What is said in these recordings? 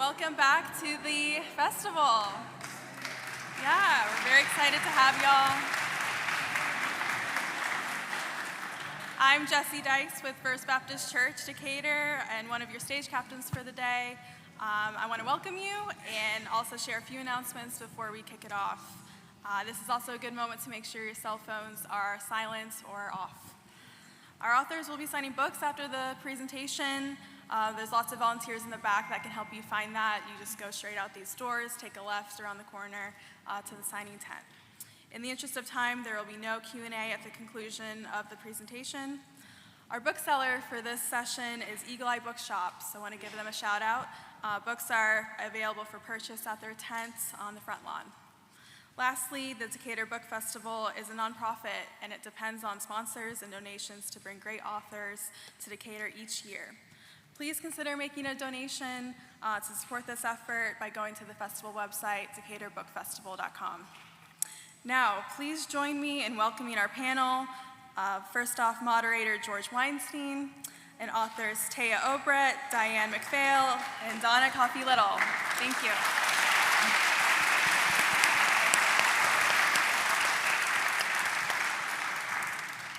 Welcome back to the festival. Yeah, we're very excited to have y'all. I'm Jessie Dykes with First Baptist Church, Decatur, and one of your stage captains for the day. I want to welcome you and also share a few announcements before we kick it off. This is also a good moment to make sure your cell phones are silent or off. Our authors will be signing books after the presentation. There's lots of volunteers in the back that can help you find that. You just go straight out these doors, take a left around the corner to the signing tent. In the interest of time, there will be no Q&A at the conclusion of the presentation. Our bookseller for this session is Eagle Eye Bookshop, so I want to give them a shout out. Books are available for purchase at their tents on the front lawn. Lastly, the Decatur Book Festival is a nonprofit, and it depends on sponsors and donations to bring great authors to Decatur each year. Please consider making a donation to support this effort by going to the festival website, decaturbookfestival.com. Now, please join me in welcoming our panel. First off, moderator George Weinstein, and authors Tea Obreht, Diane McPhail, and Donna Coffey. Thank you.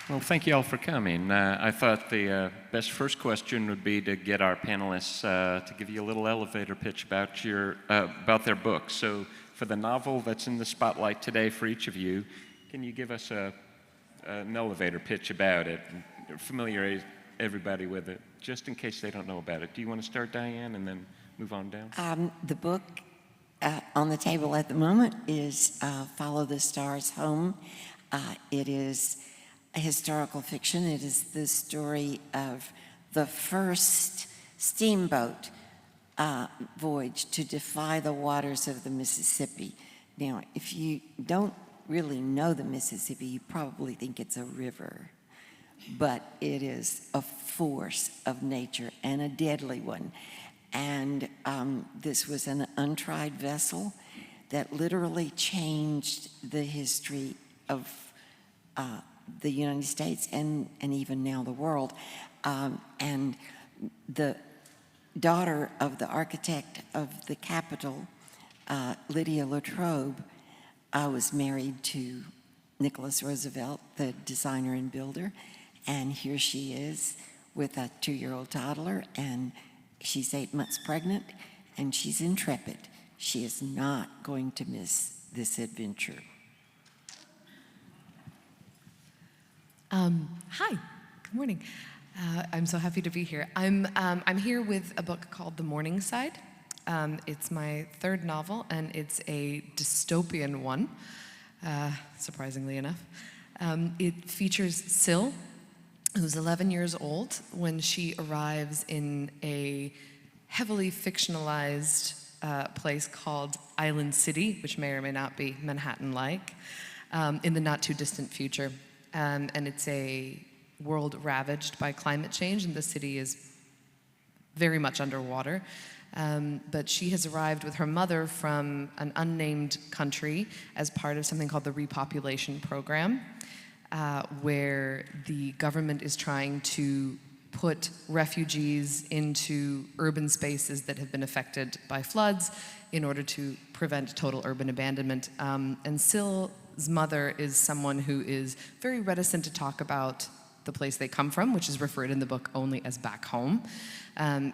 Well, thank you all for coming. I thought the best first question would be to get our panelists to give you a little elevator pitch about their book. So for the novel that's in the spotlight today for each of you, can you give us an elevator pitch about it and familiarize everybody with it, just in case they don't know about it? Do you want to start, Diane, and then move on down? The book on the table at the moment is Follow the Stars Home. It is a historical fiction. It is the story of the first steamboat voyage to defy the waters of the Mississippi. Now, if you don't really know the Mississippi, you probably think it's a river, but it is a force of nature and a deadly one. And this was an untried vessel that literally changed the history of the United States and even now the world. And the daughter of the architect of the Capitol, Lydia Latrobe, was married to Nicholas Roosevelt, the designer and builder. And here she is with a 2-year-old toddler, and she's 8 months pregnant, and she's intrepid. She is not going to miss this adventure. Hi, good morning. I'm so happy to be here. I'm here with a book called The Morning Side. It's my third novel, and it's a dystopian one, surprisingly enough. It features Syl, who's 11 years old when she arrives in a heavily fictionalized place called Island City, which may or may not be Manhattan-like, in the not-too-distant future. And it's a world ravaged by climate change, and the city is very much underwater. But she has arrived with her mother from an unnamed country as part of something called the Repopulation Program, where the government is trying to put refugees into urban spaces that have been affected by floods in order to prevent total urban abandonment. And Syl's mother is someone who is very reticent to talk about the place they come from, which is referred in the book only as back home.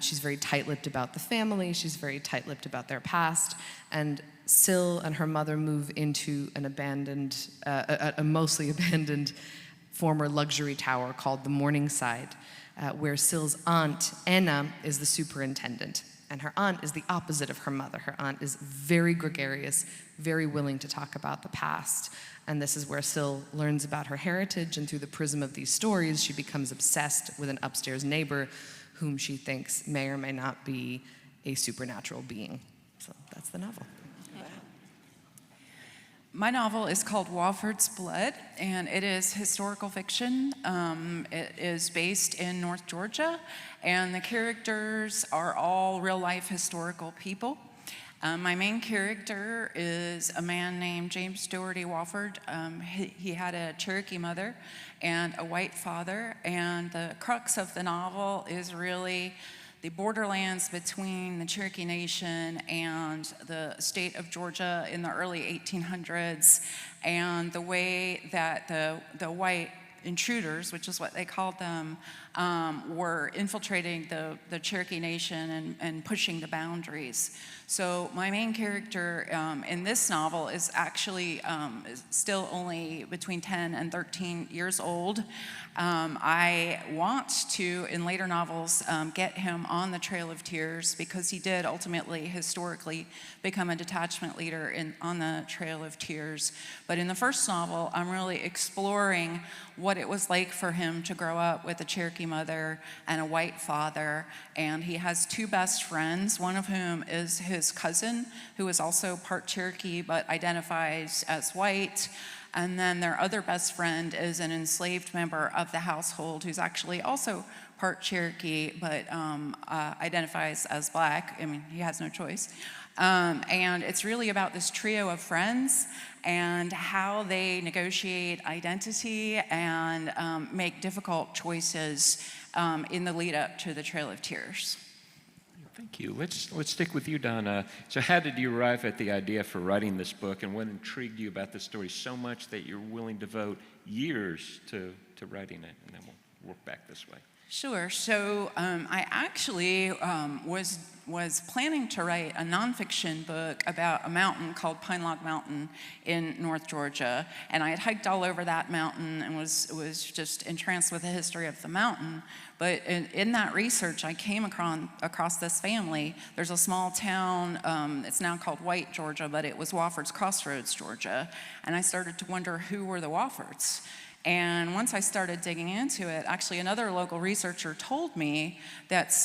She's very tight-lipped about the family. She's very tight-lipped about their past. And Syl and her mother move into an abandoned, a mostly abandoned former luxury tower called the Morningside, where Syl's aunt, Anna, is the superintendent. And her aunt is the opposite of her mother. Her aunt is very gregarious, very willing to talk about the past. And this is where Syl learns about her heritage, and through the prism of these stories, she becomes obsessed with an upstairs neighbor whom she thinks may or may not be a supernatural being. So that's the novel. My novel is called Wofford's Blood, and it is historical fiction. It is based in North Georgia, and the characters are all real-life historical people. My main character is a man named James Doherty Wofford. He had a Cherokee mother and a white father, and the crux of the novel is really the borderlands between the Cherokee Nation and the state of Georgia in the early 1800s, and the way that the white intruders, which is what they called them, were infiltrating the Cherokee Nation and pushing the boundaries. So my main character in this novel is actually still only between 10 and 13 years old. I want to, in later novels, get him on the Trail of Tears, because he did ultimately, historically, become a detachment leader on the Trail of Tears. But in the first novel, I'm really exploring what it was like for him to grow up with a Cherokee mother and a white father. And he has two best friends, one of whom is his cousin, who is also part Cherokee but identifies as white. And then their other best friend is an enslaved member of the household who's actually also part Cherokee but identifies as black. I mean, he has no choice. And it's really about this trio of friends and how they negotiate identity and make difficult choices in the lead up to the Trail of Tears. Thank you. Let's stick with you, Donna. So how did you arrive at the idea for writing this book, and what intrigued you about the story so much that you're willing to devote years to writing it? And then we'll work back this way. Sure. So I actually was planning to write a nonfiction book about a mountain called Pine Log Mountain in North Georgia, and I had hiked all over that mountain and was just entranced with the history of the mountain. But in that research, I came across this family. There's a small town, it's now called White, Georgia, but it was Wofford's Crossroads, Georgia, and I started to wonder who were the Woffords. And once I started digging into it, actually another local researcher told me that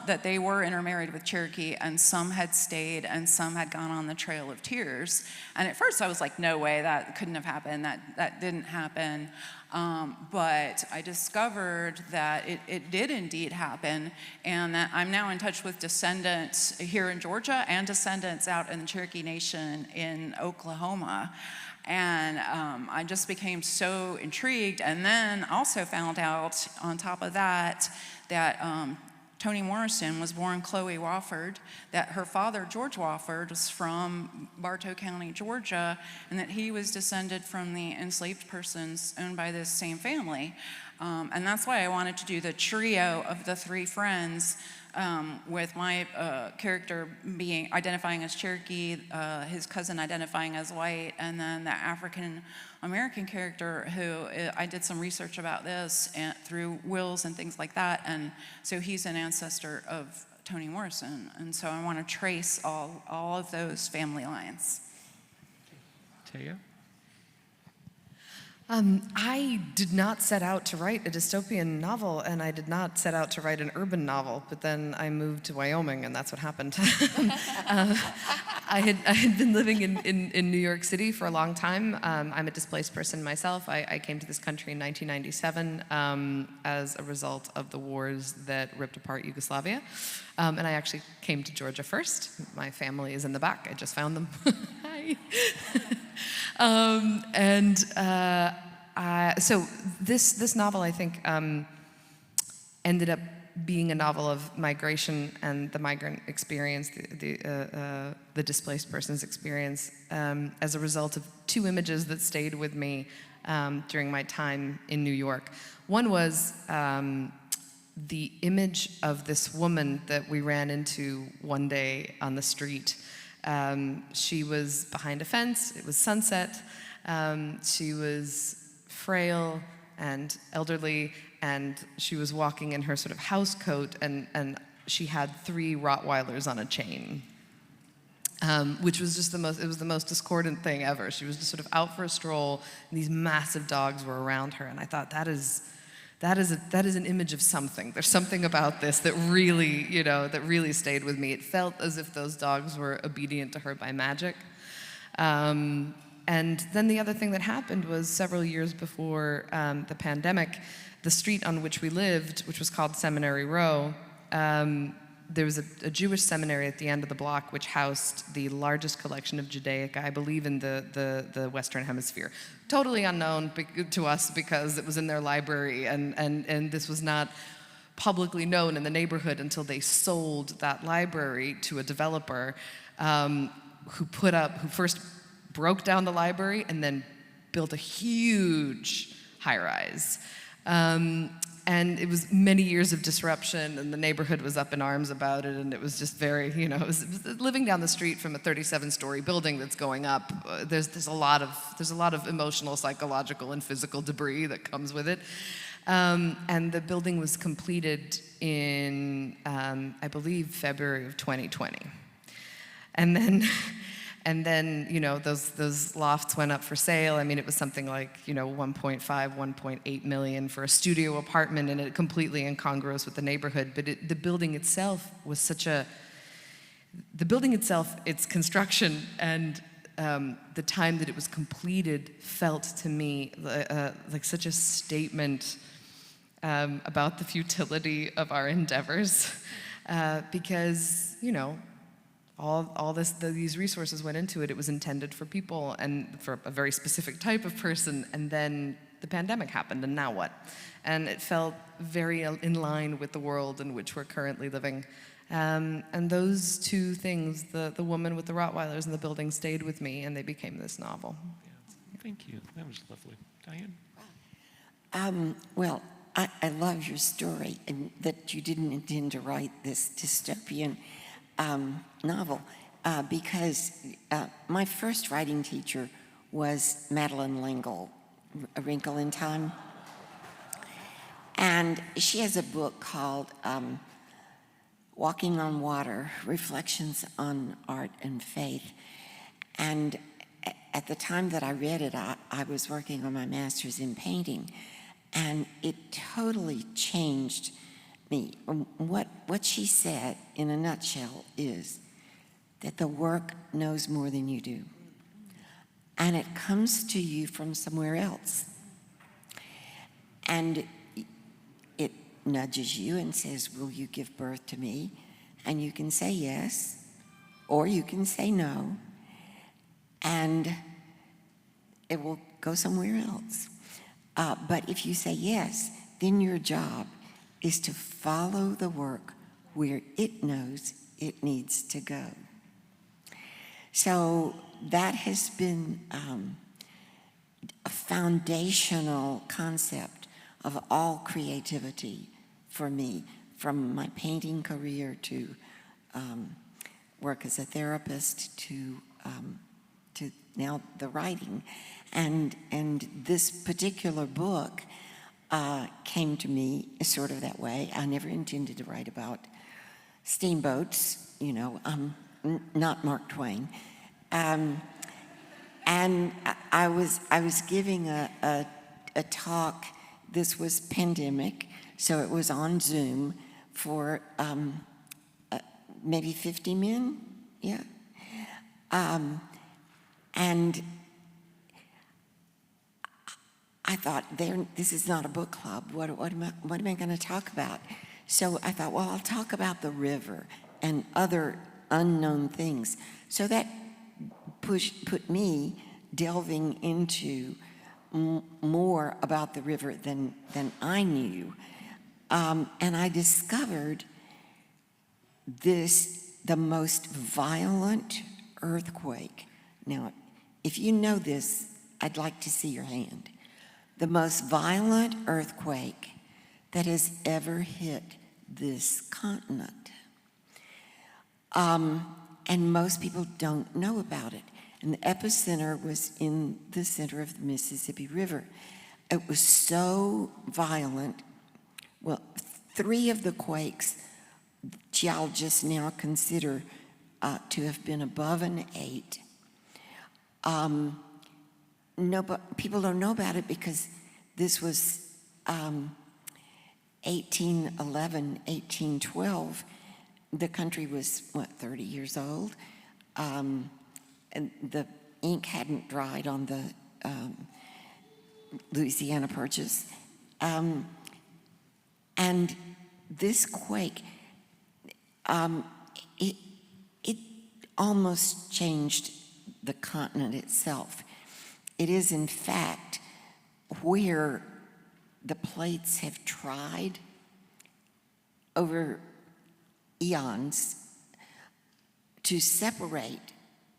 that they were intermarried with Cherokee, and some had stayed and some had gone on the Trail of Tears. And at first I was like, no way, that couldn't have happened, that didn't happen. But I discovered that it did indeed happen, and that I'm now in touch with descendants here in Georgia and descendants out in the Cherokee Nation in Oklahoma. And I just became so intrigued, and then also found out on top of that Toni Morrison was born Chloe Wofford, that her father, George Wofford, was from Bartow County, Georgia, and that he was descended from the enslaved persons owned by this same family. And that's why I wanted to do the trio of the three friends, with my character identifying as Cherokee, his cousin identifying as white, and then the African American character who I did some research about this through wills and things like that, and so he's an ancestor of Toni Morrison, and so I want to trace all of those family lines. Taya? I did not set out to write a dystopian novel, and I did not set out to write an urban novel, but then I moved to Wyoming, and that's what happened. I had been living in New York City for a long time. I'm a displaced person myself. I came to this country in 1997 as a result of the wars that ripped apart Yugoslavia. And I actually came to Georgia first. My family is in the back. I just found them. Hi. So this novel, I think, ended up being a novel of migration and the migrant experience, the displaced person's experience, as a result of two images that stayed with me during my time in New York. One was the image of this woman that we ran into one day on the street. She was behind a fence. It was sunset. She was frail and elderly, and she was walking in her sort of house coat, and she had 3 Rottweilers on a chain, which was just the most discordant thing ever. She was just sort of out for a stroll, and these massive dogs were around her, and I thought, that is an image of something. There's something about this that really stayed with me. It felt as if those dogs were obedient to her by magic. And then the other thing that happened was several years before the pandemic, the street on which we lived, which was called Seminary Row, there was a Jewish seminary at the end of the block which housed the largest collection of Judaica, I believe, in the Western Hemisphere. Totally unknown to us because it was in their library, and this was not publicly known in the neighborhood until they sold that library to a developer who first broke down the library and then built a huge high-rise. And it was many years of disruption, and the neighborhood was up in arms about it, and it was just very, it was living down the street from a 37-story building that's going up. There's a lot of emotional, psychological, and physical debris that comes with it. And the building was completed in, I believe, February of 2020. And then, those lofts went up for sale. I mean, it was something like, 1.5, 1.8 million for a studio apartment, and it completely incongruous with the neighborhood. But the building itself was its construction and the time that it was completed felt to me like such a statement about the futility of our endeavors, because, these resources went into it. It was intended for people and for a very specific type of person, and then the pandemic happened, and now what? And it felt very in line with the world in which we're currently living. And those two things, the woman with the Rottweilers and the building, stayed with me, and they became this novel. Yeah. Thank you. That was lovely. Diane? Well, I love your story, and that you didn't intend to write this dystopian novel, because my first writing teacher was Madeleine L'Engle, A Wrinkle in Time. And she has a book called Walking on Water, Reflections on Art and Faith. And at the time that I read it, I was working on my master's in painting, and it totally changed me. What she said in a nutshell is that the work knows more than you do, and it comes to you from somewhere else, and it nudges you and says, will you give birth to me? And you can say yes, or you can say no, and it will go somewhere else. But if you say yes, then your job is to follow the work where it knows it needs to go. So that has been a foundational concept of all creativity for me, from my painting career to work as a therapist to now the writing. And this particular book came to me sort of that way. I never intended to write about steamboats, not Mark Twain. And I was giving a talk. This was pandemic, so it was on Zoom for maybe 50 men, yeah. And I thought, this is not a book club. What am I going to talk about? So I thought, well, I'll talk about the river and other unknown things. So that put me delving into more about the river than I knew. And I discovered the most violent earthquake. Now, if you know this, I'd like to see your hand. The most violent earthquake that has ever hit this continent. And most people don't know about it. And the epicenter was in the center of the Mississippi River. It was so violent. Well, 3 of the quakes, geologists now consider to have been above an 8. People don't know about it because this was 1811, 1812. The country was, 30 years old? And the ink hadn't dried on the Louisiana Purchase. And this quake, it almost changed the continent itself. It is, in fact, where the plates have tried over eons to separate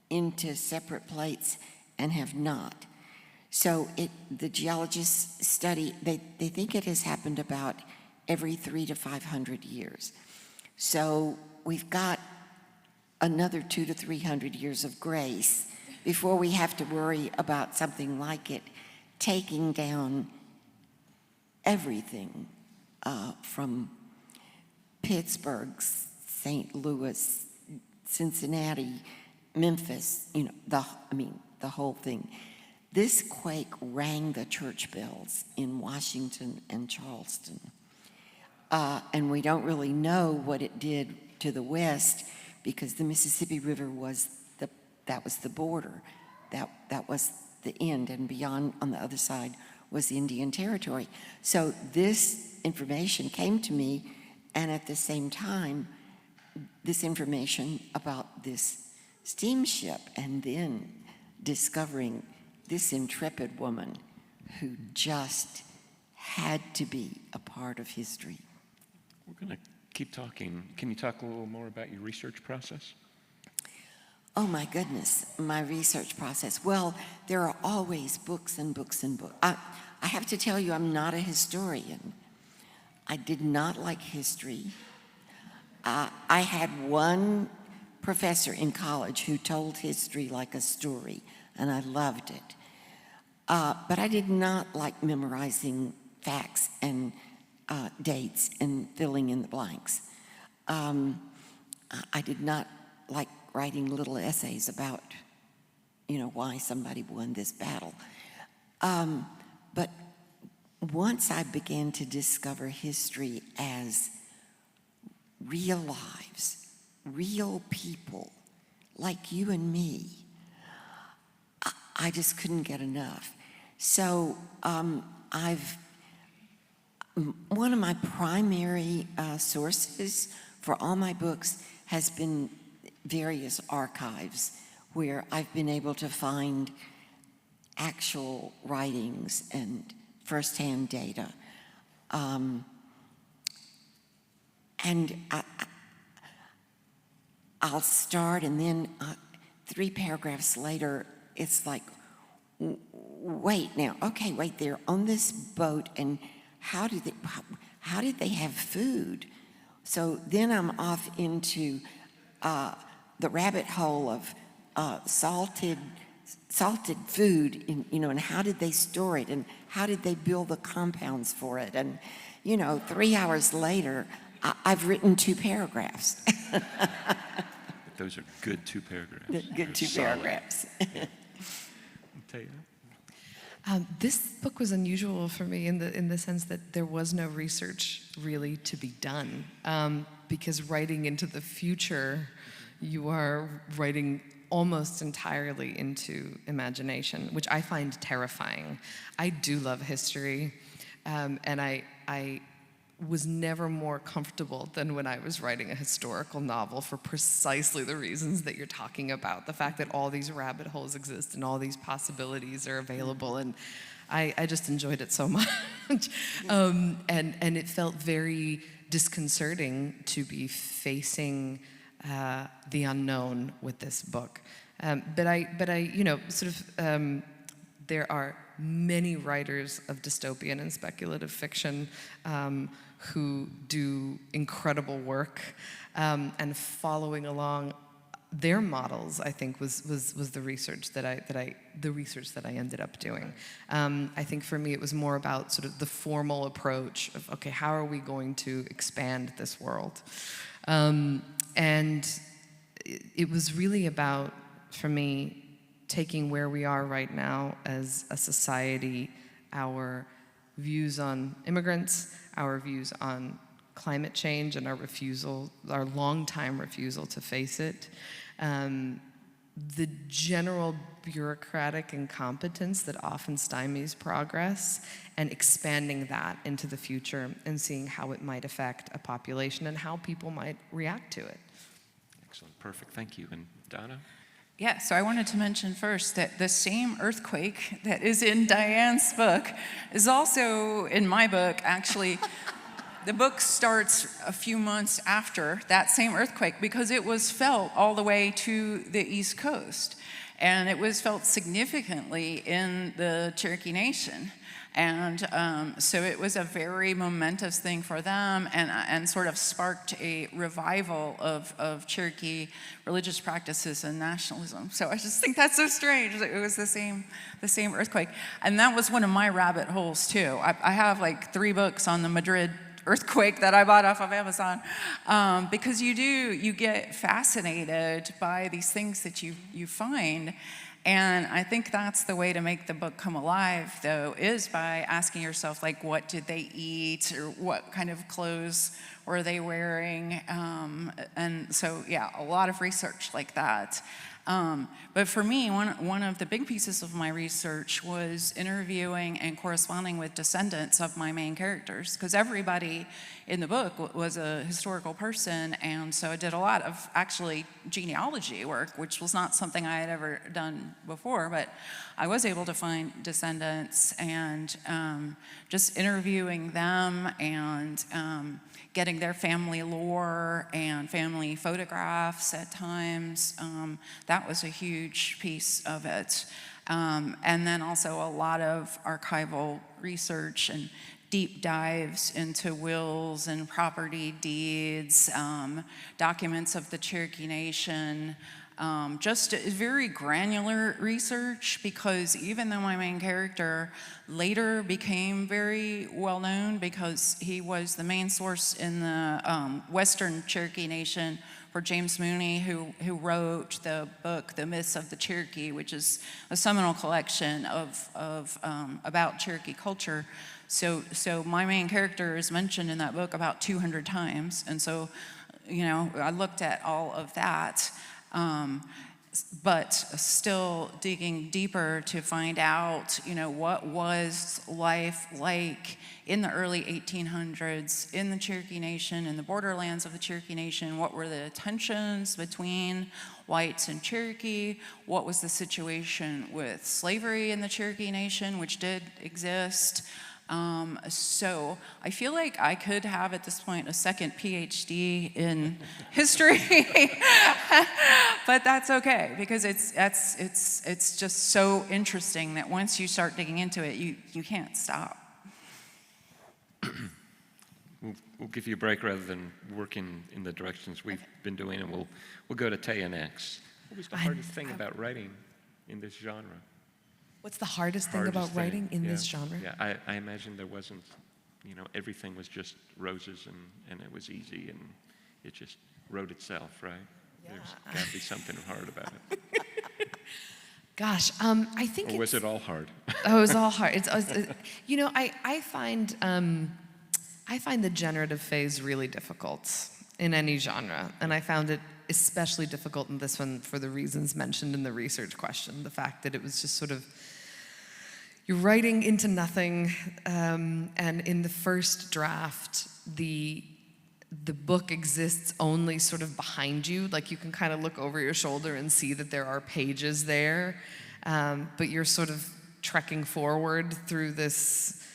into separate plates and have not. So the geologists study, they think it has happened about every 300 to 500 years. So we've got another 200 to 300 years of grace before we have to worry about something like it taking down everything from Pittsburgh, St. Louis, Cincinnati, Memphis, the whole thing. This quake rang the church bells in Washington and Charleston. And we don't really know what it did to the west because the Mississippi River was the border. That was the end, and beyond on the other side was Indian Territory. So this information came to me, and at the same time, this information about this steamship, and then discovering this intrepid woman who just had to be a part of history. We're going to keep talking. Can you talk a little more about your research process? Oh my goodness, my research process. Well, there are always books and books and books. I have to tell you, I'm not a historian. I did not like history. I had one professor in college who told history like a story, and I loved it. But I did not like memorizing facts and dates and filling in the blanks. I did not like writing little essays about, why somebody won this battle. But once I began to discover history as real lives, real people, like you and me, I just couldn't get enough. So one of my primary sources for all my books has been various archives where I've been able to find actual writings and firsthand data. And I'll start, and then 3 paragraphs later, it's like, wait, they're on this boat, and how did they have food? So then I'm off into the rabbit hole of salted food, and how did they store it, and how did they build the compounds for it? And 3 hours later, I've written 2 paragraphs. Those are good 2 paragraphs. Good 2 paragraphs. Yeah. Tell you. This book was unusual for me in the sense that there was no research really to be done, because writing into the future, you are writing almost entirely into imagination, which I find terrifying. I do love history, and I was never more comfortable than when I was writing a historical novel for precisely the reasons that you're talking about. The fact that all these rabbit holes exist and all these possibilities are available, and I just enjoyed it so much. And it felt very disconcerting to be facing the unknown with this book. But I there are many writers of dystopian and speculative fiction who do incredible work, and following along their models, I think, was the research that I ended up doing. I think for me it was more about sort of the formal approach of, okay, how are we going to expand this world? And it was really about, for me, taking where we are right now as a society, our views on immigrants, our views on climate change, and our long-time refusal to face it, the general bureaucratic incompetence that often stymies progress, and expanding that into the future and seeing how it might affect a population and how people might react to it. Excellent, perfect, thank you. And Donna? Yeah, so I wanted to mention first that the same earthquake that is in Diane's book is also in my book. Actually, the book starts a few months after that same earthquake because it was felt all the way to the East Coast. And it was felt significantly in the Cherokee Nation. And so it was a very momentous thing for them and sort of sparked a revival of Cherokee religious practices and nationalism. So I just think that's so strange that it was the same earthquake. And that was one of my rabbit holes too. I have like 3 books on the Madrid earthquake that I bought off of Amazon, because you get fascinated by these things that you find. And I think that's the way to make the book come alive, though, is by asking yourself, like, what did they eat, or what kind of clothes were they wearing? And so, yeah, a lot of research like that. But for me, one of the big pieces of my research was interviewing and corresponding with descendants of my main characters, because everybody in the book was a historical person, and so I did a lot of actually genealogy work, which was not something I had ever done before, but I was able to find descendants and just interviewing them and getting their family lore and family photographs at times. That was a huge piece of it. And then also a lot of archival research and deep dives into wills and property deeds, documents of the Cherokee Nation, just very granular research, because even though my main character later became very well known because he was the main source in the Western Cherokee Nation for James Mooney, who wrote the book The Myths of the Cherokee, which is a seminal collection of about Cherokee culture. So my main character is mentioned in that book about 200 times, and so I looked at all of that. But still digging deeper to find out, what was life like in the early 1800s in the Cherokee Nation, in the borderlands of the Cherokee Nation. What were the tensions between whites and Cherokee? What was the situation with slavery in the Cherokee Nation, which did exist? So I feel like I could have at this point a second PhD in history, but that's okay, because it's just so interesting that once you start digging into it, you can't stop. We'll give you a break rather than working in the directions we've been doing, and we'll go to Taya next. What was the hardest thing about writing in this genre? What's the hardest thing about writing in this genre? Yeah, I imagine there wasn't, everything was just roses and it was easy and it just wrote itself, right? Yeah. There's got to be something hard about it. Gosh, I think or was it all hard? Oh, it was all hard. I find the generative phase really difficult in any genre, and I found it especially difficult in this one for the reasons mentioned in the research question. The fact that it was just sort of, you're writing into nothing, and in the first draft, the book exists only sort of behind you. Like, you can kind of look over your shoulder and see that there are pages there, but you're sort of trekking forward through this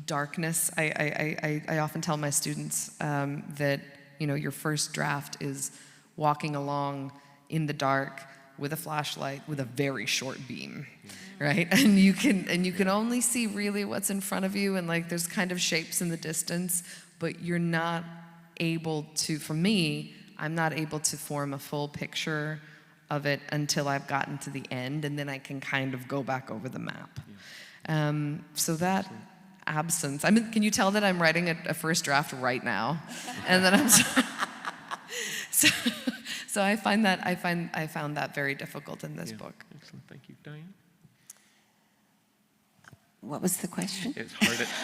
darkness. I often tell my students that your first draft is walking along in the dark with a flashlight with a very short beam, right? And you can only see really what's in front of you, and like there's kind of shapes in the distance, but you're not able to, for me, I'm not able to form a full picture of it until I've gotten to the end, and then I can kind of go back over the map. So that absence, can you tell that I'm writing a first draft right now? And then I'm so I found that very difficult in this book. Excellent, thank you. Diane? What was the question? It's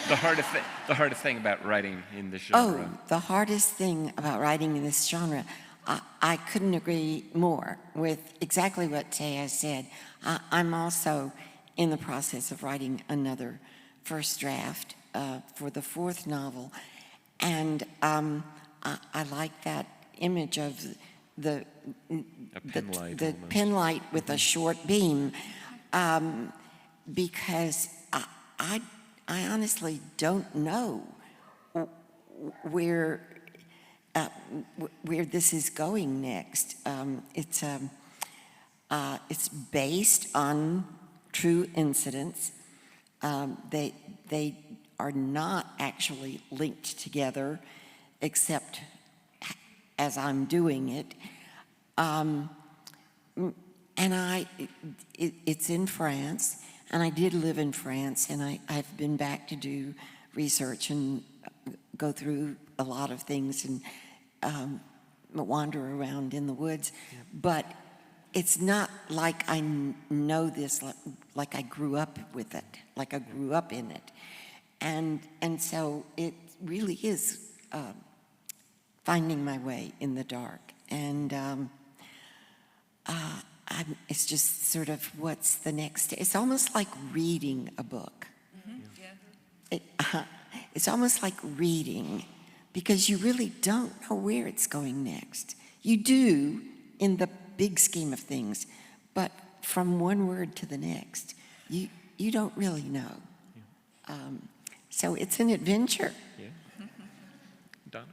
the hardest thing about writing in this genre. Oh, the hardest thing about writing in this genre, I couldn't agree more with exactly what Taya said. I'm also in the process of writing another first draft for the 4th novel, and I like that image of the pen light with a short beam, because I honestly don't know where where this is going next. It's based on true incidents. They are not actually linked together, except as I'm doing it. And it's in France, and I did live in France, and I've been back to do research and go through a lot of things and wander around in the woods. Yep. But it's not like I know this, like I grew up with it, like I grew up in it. And so it really is finding my way in the dark. And it's just sort of what's the next. It's almost like reading a book. Mm-hmm. Yeah. It's almost like reading, because you really don't know where it's going next. You do in the big scheme of things, but from one word to the next, you don't really know. Yeah. So it's an adventure. Yeah. Donna?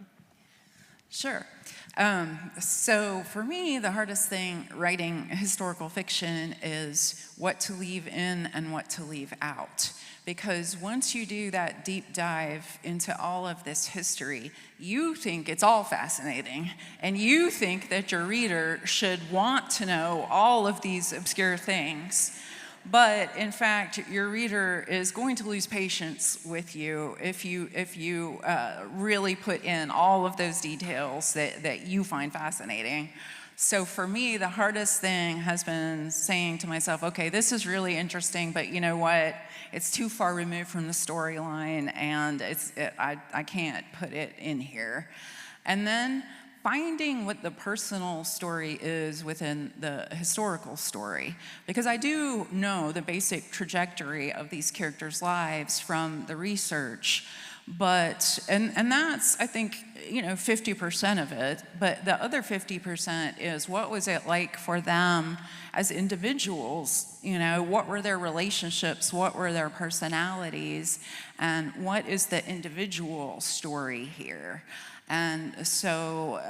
Sure. So for me, the hardest thing writing historical fiction is what to leave in and what to leave out. Because once you do that deep dive into all of this history, you think it's all fascinating, and you think that your reader should want to know all of these obscure things. But in fact, your reader is going to lose patience with you if you really put in all of those details that you find fascinating. So for me, the hardest thing has been saying to myself, okay, this is really interesting, but you know what? It's too far removed from the storyline, and I can't put it in here. And then finding what the personal story is within the historical story, because I do know the basic trajectory of these characters' lives from the research, but and that's, I think, 50% of it, but the other 50% is what was it like for them as individuals. What were their relationships, what were their personalities, and what is the individual story here. And so,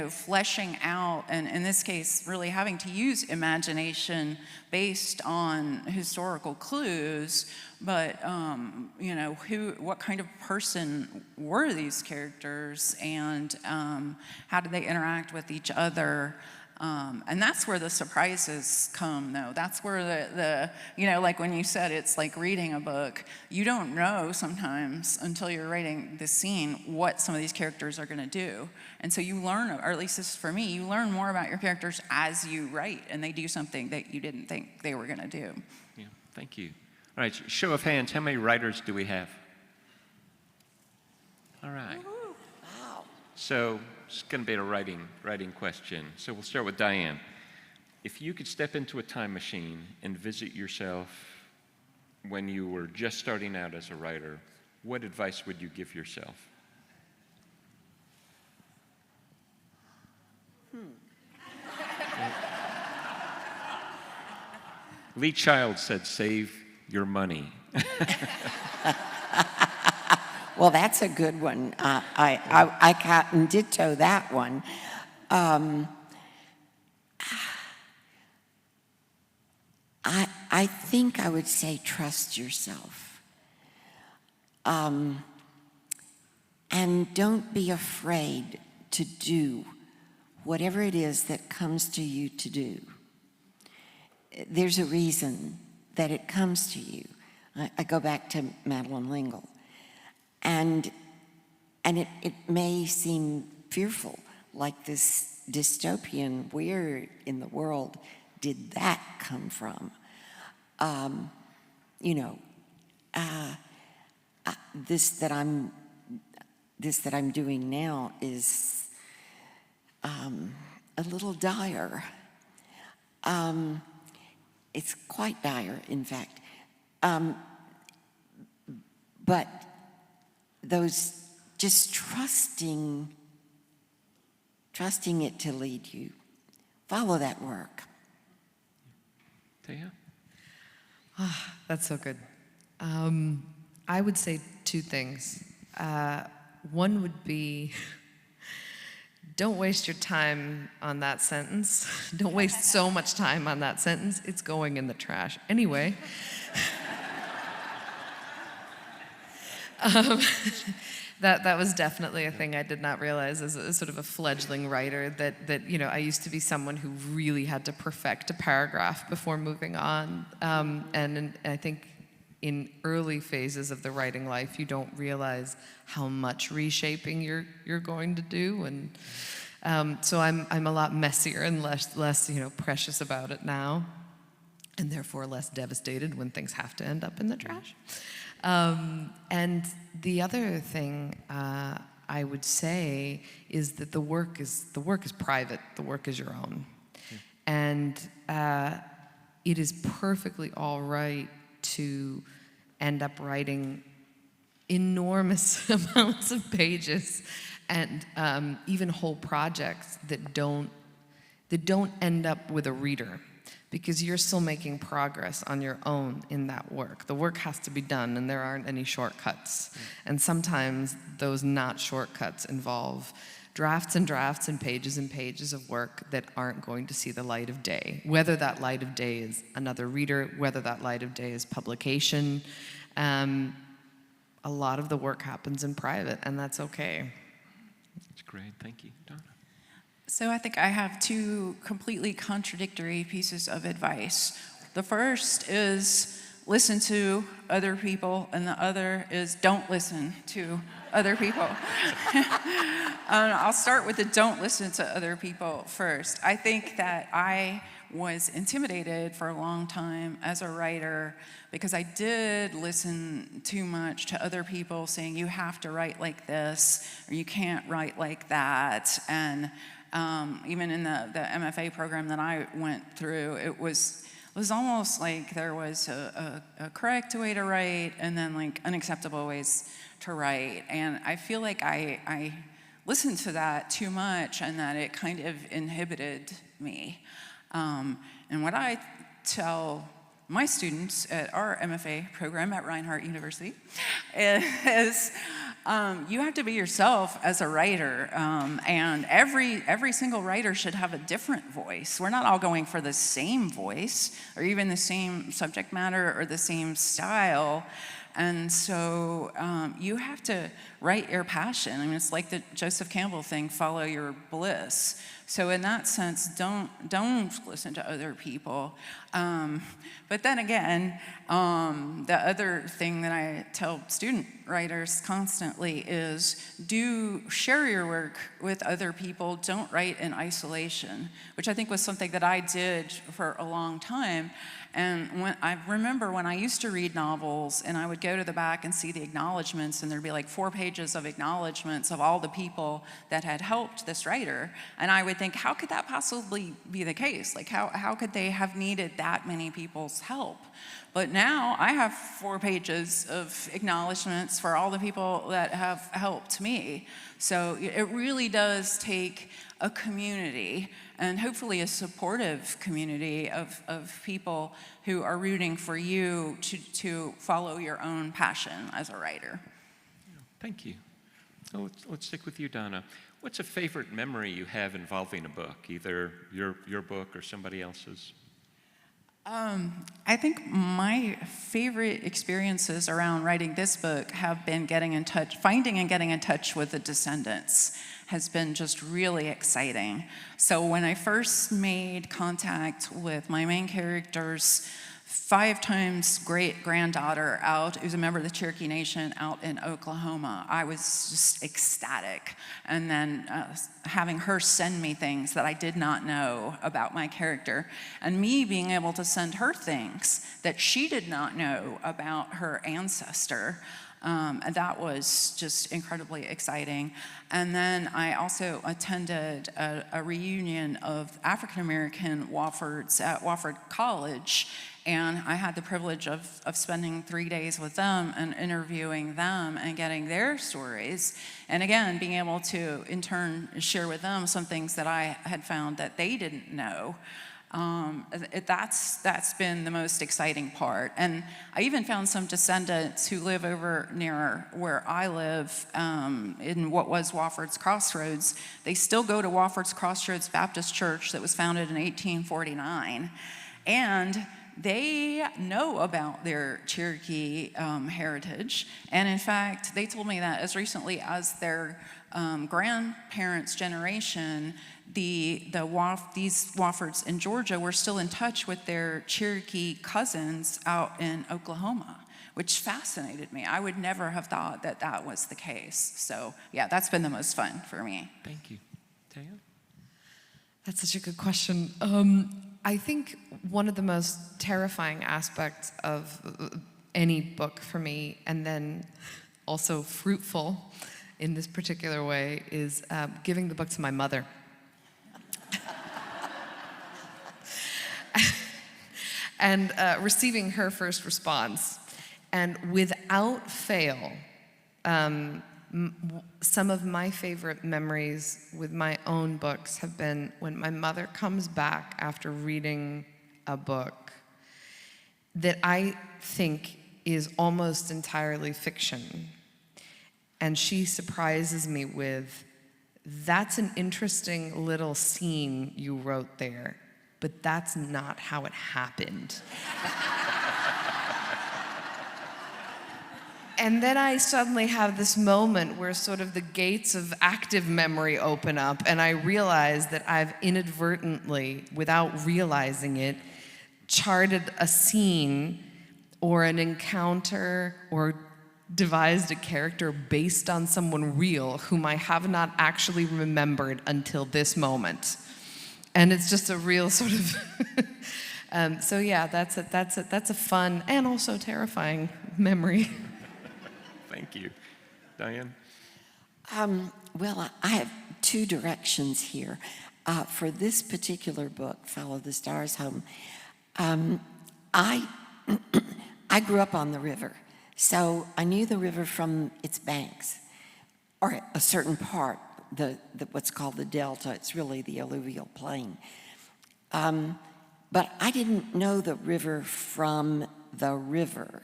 fleshing out, and in this case, really having to use imagination based on historical clues, but, what kind of person were these characters, and how did they interact with each other? And that's where the surprises come, though. That's where like when you said it's like reading a book, you don't know sometimes until you're writing the scene what some of these characters are going to do. And so you learn, or at least this is for me, you learn more about your characters as you write, and they do something that you didn't think they were going to do. Yeah, thank you. All right, show of hands, how many writers do we have? All right. Woo-hoo. Wow. So it's going to be a writing question. So we'll start with Diane. If you could step into a time machine and visit yourself when you were just starting out as a writer, what advice would you give yourself? Lee Child said, save your money. Well, that's a good one. I can't ditto that one. I think I would say trust yourself. And don't be afraid to do whatever it is that comes to you to do. There's a reason that it comes to you. I go back to Madeleine L'Engle. And it may seem fearful, like this dystopian, where in the world did that come from? This that I'm doing now is a little dire. It's quite dire, in fact. But those just trusting it to lead you. Follow that work. Taya? That's so good. I would say two things. One would be, don't waste your time on that sentence. Don't waste so much time on that sentence. It's going in the trash. Anyway. That was definitely a thing I did not realize as a sort of a fledgling writer, that I used to be someone who really had to perfect a paragraph before moving on. And I think in early phases of the writing life, you don't realize how much reshaping you're going to do, and so I'm a lot messier and less precious about it now, and therefore less devastated when things have to end up in the trash. And the other thing I would say is that the work is private. The work is your own, and it is perfectly all right to end up writing enormous amounts of pages and even whole projects that don't end up with a reader, because you're still making progress on your own in that work. The work has to be done, and there aren't any shortcuts. And sometimes those not shortcuts involve drafts and drafts and pages of work that aren't going to see the light of day. Whether that light of day is another reader, whether that light of day is publication, a lot of the work happens in private, and that's okay. That's great. Thank you, Donna. So I think I have two completely contradictory pieces of advice. The first is listen to other people, and the other is don't listen to other people. I'll start with the don't listen to other people first. I think that I was intimidated for a long time as a writer because I did listen too much to other people saying you have to write like this or you can't write like that. And even in the MFA program that I went through, it was almost like there was a correct way to write and then like unacceptable ways to write. And I feel like I listened to that too much and that it kind of inhibited me. And what I tell my students at our MFA program at Reinhardt University is you have to be yourself as a writer, and every single writer should have a different voice. We're not all going for the same voice or even the same subject matter or the same style. And so you have to write your passion. I mean, it's like the Joseph Campbell thing, follow your bliss. So in that sense, don't listen to other people. But then again, the other thing that I tell student writers constantly is do share your work with other people. Don't write in isolation, which I think was something that I did for a long time. And I remember when I used to read novels and I would go to the back and see the acknowledgments, and there'd be like 4 pages of acknowledgments of all the people that had helped this writer. And I would think, how could that possibly be the case? Like, how could they have needed that many people's help? But now I have 4 pages of acknowledgments for all the people that have helped me. So it really does take a community, and hopefully a supportive community of people who are rooting for you to follow your own passion as a writer. Thank you. Oh, let's stick with you, Donna. What's a favorite memory you have involving a book, either your book or somebody else's? I think my favorite experiences around writing this book have been finding and getting in touch with the descendants has been just really exciting. So when I first made contact with my main character's 5 times great-granddaughter who's a member of the Cherokee Nation out in Oklahoma, I was just ecstatic. And then having her send me things that I did not know about my character, and me being able to send her things that she did not know about her ancestor, and that was just incredibly exciting. And then I also attended a reunion of African-American Woffords at Wofford College, and I had the privilege of spending 3 days with them and interviewing them and getting their stories. And again, being able to, in turn, share with them some things that I had found that they didn't know. That's been the most exciting part. And I even found some descendants who live over near where I live, in what was Wofford's Crossroads. They still go to Wofford's Crossroads Baptist Church that was founded in 1849. And they know about their Cherokee heritage. And in fact, they told me that as recently as their grandparents' generation, these Woffords in Georgia were still in touch with their Cherokee cousins out in Oklahoma, which fascinated me. I would never have thought that that was the case. So yeah, that's been the most fun for me. Thank you. Taya? That's such a good question. I think one of the most terrifying aspects of any book for me, and then also fruitful in this particular way, is giving the book to my mother. And receiving her first response. And without fail, some of my favorite memories with my own books have been when my mother comes back after reading a book that I think is almost entirely fiction. And she surprises me with, "That's an interesting little scene you wrote there, but that's not how it happened." And then I suddenly have this moment where sort of the gates of active memory open up, and I realize that I've inadvertently, without realizing it, charted a scene or an encounter or devised a character based on someone real whom I have not actually remembered until this moment. And it's just a real sort of, so yeah, that's a fun and also terrifying memory. Thank you. Diane? Well, I have two directions here. For this particular book, Follow the Stars Home, I grew up on the river, so I knew the river from its banks, or a certain part, what's called the delta. It's really the alluvial plain. But I didn't know the river from the river.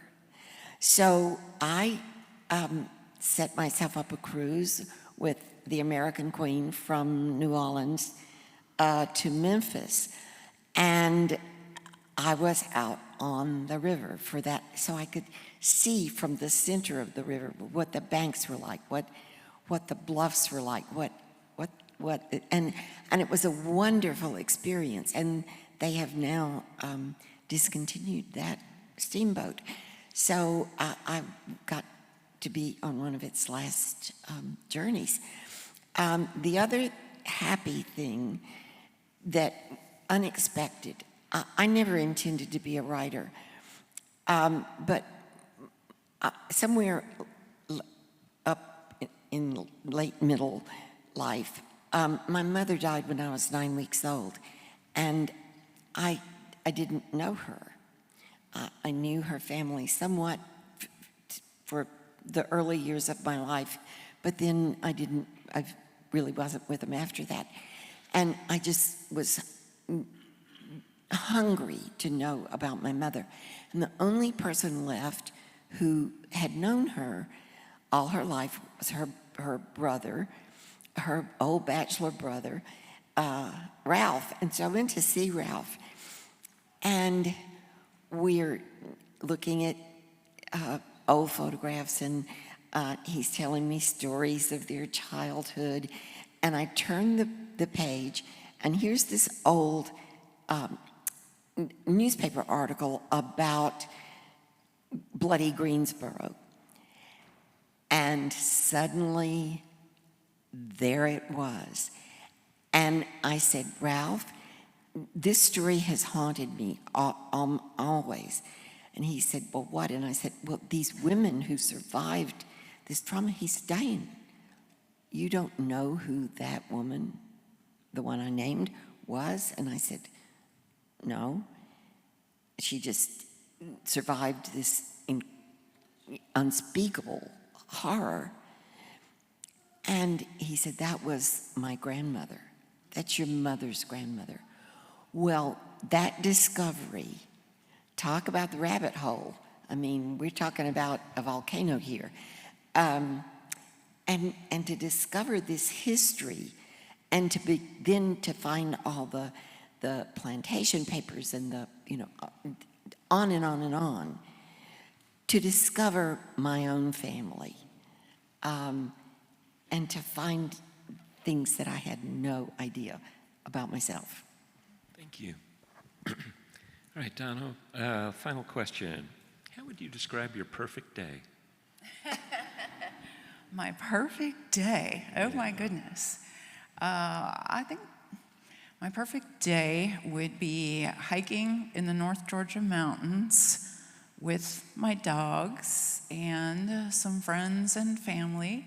So I set myself up a cruise with the American Queen from New Orleans to Memphis. And I was out on the river for that, so I could see from the center of the river what the banks were like, what the bluffs were like, and it was a wonderful experience. And they have now discontinued that steamboat. So I got to be on one of its last journeys. The other happy thing that unexpected, I never intended to be a writer, but somewhere up in late middle life, my mother died when I was 9 weeks old, and I didn't know her. I knew her family somewhat for the early years of my life, but then I really wasn't with them after that. And I just was hungry to know about my mother. And the only person left who had known her all her life was her brother, her old bachelor brother, Ralph. And so I went to see Ralph, and we're looking at old photographs, and he's telling me stories of their childhood. And I turned the page, and here's this old newspaper article about bloody Greensboro. And suddenly, there it was. And I said, "Ralph, this story has haunted me always." And he said, "Well, what?" And I said, "Well, these women who survived this trauma." He said, "Diane, you don't know who that woman, the one I named, was?" And I said, "No. She just survived this unspeakable horror." And he said, "That was my grandmother. That's your mother's grandmother." Well, that discovery, talk about the rabbit hole. I mean, we're talking about a volcano here. And to discover this history and to begin to find all the plantation papers and the, on and on and on, to discover my own family, and to find things that I had no idea about myself. Thank you. All right, Donna, final question. How would you describe your perfect day? My perfect day. Oh my goodness. I think my perfect day would be hiking in the North Georgia mountains with my dogs and some friends and family,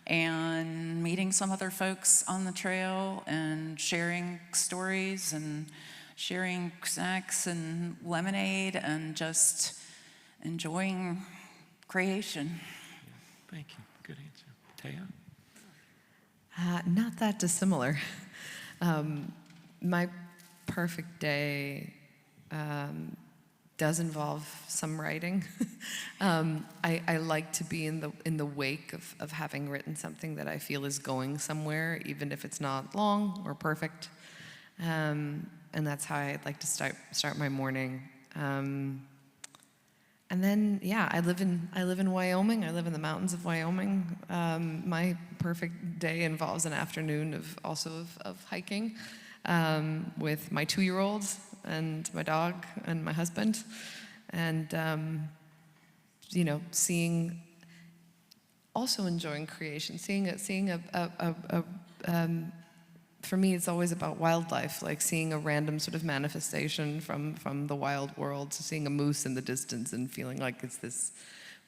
and meeting some other folks on the trail and sharing stories and sharing snacks and lemonade and just enjoying creation. Yeah, thank you. Good answer. Taya? Not that dissimilar. My perfect day does involve some writing. I like to be in the wake of having written something that I feel is going somewhere, even if it's not long or perfect. And that's how I like to start my morning. And then, yeah, I live in Wyoming. I live in the mountains of Wyoming. My perfect day involves an afternoon of hiking with my 2-year-old and my dog and my husband, and also enjoying creation, for me, it's always about wildlife, like seeing a random sort of manifestation from the wild world, so seeing a moose in the distance and feeling like it's this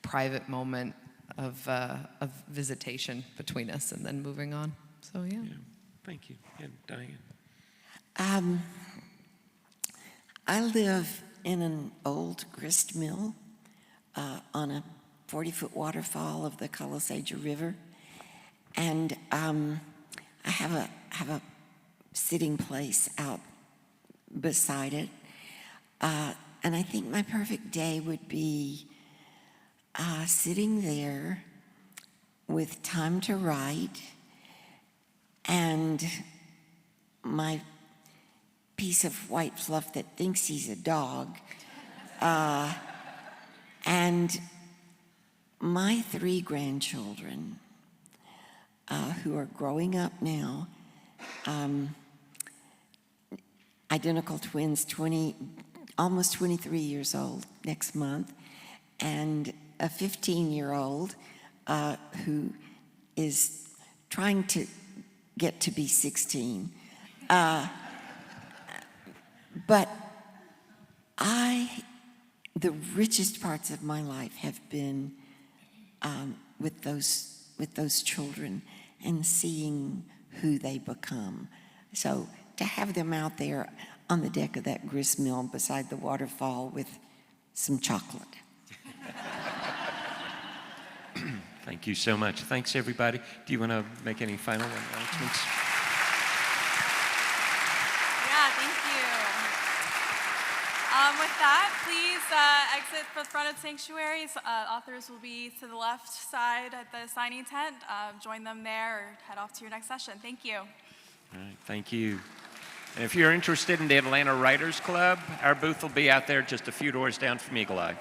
private moment of visitation between us, and then moving on. So yeah. Thank you. And Diane? I live in an old grist mill on a 40-foot waterfall of the Calisaja River, and I have a sitting place out beside it, and I think my perfect day would be sitting there with time to write and my piece of white fluff that thinks he's a dog, and my 3 grandchildren who are growing up now, identical twins, almost 23 years old next month, and a 15-year-old who is trying to get to be 16. But the richest parts of my life have been with those children and seeing who they become. So to have them out there on the deck of that grist mill beside the waterfall with some chocolate. Thank you so much. Thanks, everybody. Do you want to make any final announcements? Yeah, thank you. With that, please exit the front of sanctuaries. Authors will be to the left side at the signing tent. Join them there or head off to your next session. Thank you. All right, thank you. And if you're interested in the Atlanta Writers Club, our booth will be out there just a few doors down from Eagle Eye.